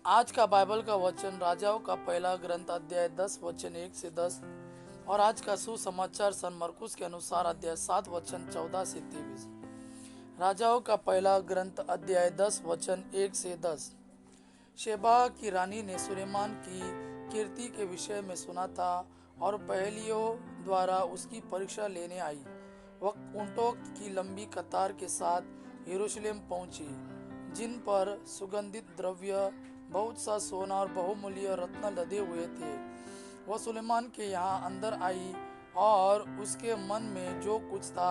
आज का बाइबल का वचन राजाओं का पहला ग्रंथ अध्याय 10 वचन 1 से 10 और आज का सुसमाचार सन मरकुस के अनुसार अध्याय 7 वचन 14 से 23। राजाओं का पहला ग्रंथ अध्याय 10 वचन 1 से 10। शेबा की रानी ने सुलेमान की कीर्ति के विषय में सुना था और पहेलियों द्वारा उसकी परीक्षा लेने आई। वह ऊंटों की लंबी कतार के साथ यरूशलेम पहुंची, जिन पर सुगंधित द्रव्य, बहुत सा सोना और बहुमूल्य रत्न लदे हुए थे। वह सुलेमान के यहाँ अंदर आई और उसके मन में जो कुछ था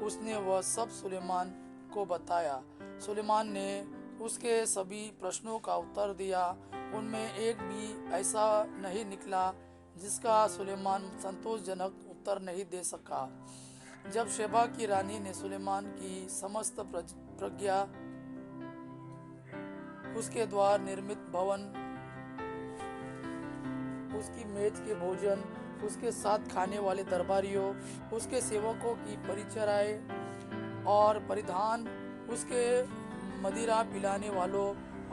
उसने वह सब सुलेमान को बताया। सुलेमान ने उसके सभी प्रश्नों का उत्तर दिया। उनमें एक भी ऐसा नहीं निकला जिसका सुलेमान संतोषजनक उत्तर नहीं दे सका। जब शेबा की रानी ने सुलेमान की समस्त प्रज्ञा, उसके द्वार निर्मित भवन, उसकी मेज के भोजन, उसके साथ खाने वाले दरबारियों, उसके सेवकों की परिचर्याएं और परिधान, उसके मदिरा पिलाने वालों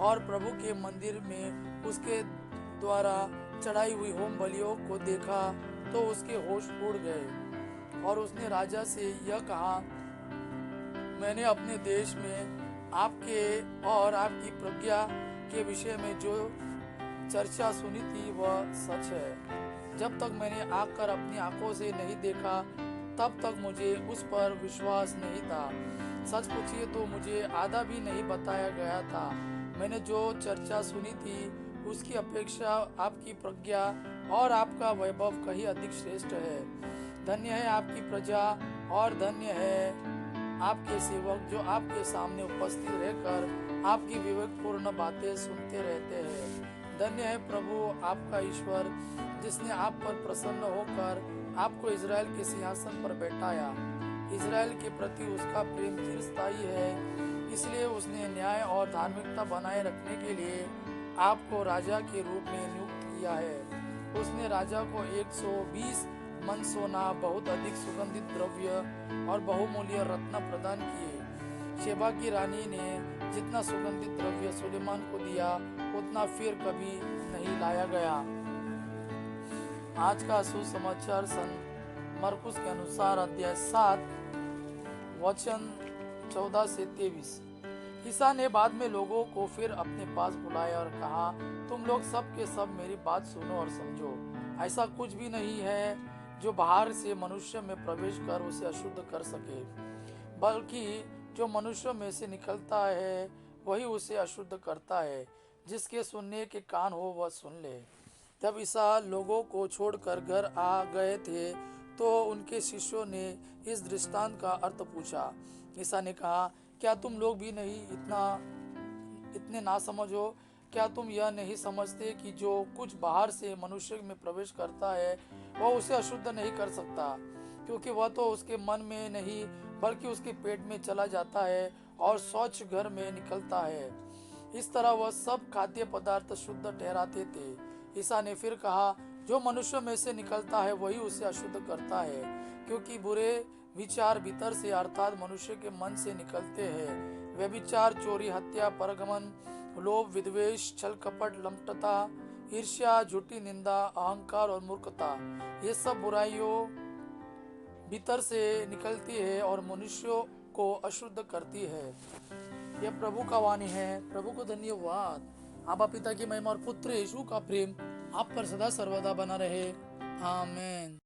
और प्रभु के मंदिर में उसके द्वारा चढ़ाई हुई होम बलियों को देखा तो उसके होश उड़ गए और उसने राजा से यह कहा, मैंने अपने देश में आपके और आपकी प्रज्ञा के विषय में जो चर्चा सुनी थी वह सच है। जब तक मैंने आकर अपनी आंखों से नहीं देखा तब तक मुझे उस पर विश्वास नहीं था। सच पूछिए तो मुझे आधा भी नहीं बताया गया था। मैंने जो चर्चा सुनी थी उसकी अपेक्षा आपकी प्रज्ञा और आपका वैभव कहीं अधिक श्रेष्ठ है। धन्य है आपकी प्रजा और धन्य है आपके सेवक जो आपके सामने उपस्थित रहकर आपकी विवेकपूर्ण बातें सुनते रहते हैं। धन्य है प्रभु आपका ईश्वर जिसने आप पर प्रसन्न होकर आपको इज़राइल के सिंहासन पर बैठाया। इज़राइल के प्रति उसका प्रेम चिरस्थायी है, इसलिए उसने न्याय और धार्मिकता बनाए रखने के लिए आपको राजा के रूप में नियुक्त किया है। उसने राजा को 120 मन सोना, बहुत अधिक सुगंधित द्रव्य और बहुमूल्य रत्न प्रदान किए। शेबा की रानी ने जितना सुगंधित द्रव्य सुलेमान को दिया उतना फिर कभी नहीं लाया गया। आज का सुसमाचार सन मरकुस के अनुसार अध्याय 7 वचन 14 से 23। ईसा ने बाद में लोगों को फिर अपने पास बुलाया और कहा, तुम लोग सब के सब मेरी बात सुनो और समझो। ऐसा कुछ भी नहीं है जो बाहर से मनुष्य में प्रवेश कर उसे अशुद्ध कर सके, बल्कि जो मनुष्य में से निकलता है वही उसे अशुद्ध करता है। जिसके सुनने के कान हो वह सुन ले। जब ईसा लोगों को छोड़कर घर आ गए थे तो उनके शिष्यों ने इस दृष्टांत का अर्थ पूछा। ईसा ने कहा, क्या तुम लोग भी नहीं इतने ना समझो? क्या तुम यह नहीं समझते कि जो कुछ बाहर से मनुष्य में प्रवेश करता है वह उसे अशुद्ध नहीं कर सकता, क्योंकि वह तो उसके मन में नहीं बल्कि उसके पेट में चला जाता है और शौच घर में निकलता है। इस तरह वह सब खाद्य पदार्थ शुद्ध ठहराते थे। ईसा ने फिर कहा, जो मनुष्य में से निकलता है वही उसे अशुद्ध करता है, क्योंकि बुरे विचार भीतर से अर्थात मनुष्य के मन से निकलते हैं। व्यभिचार, चोरी, हत्या, परगमन, लोभ, विद्वेष, छल कपट, लंपटता, ईर्ष्या, झूठी निंदा, अहंकार और मूर्खता, ये सब बुराइयों भीतर से निकलती है और मनुष्यों को अशुद्ध करती है। यह प्रभु का वाणी है। प्रभु को धन्यवाद। आबा पिता की महिमा और पुत्र यीशु का प्रेम आप पर सदा सर्वदा बना रहे। आमीन।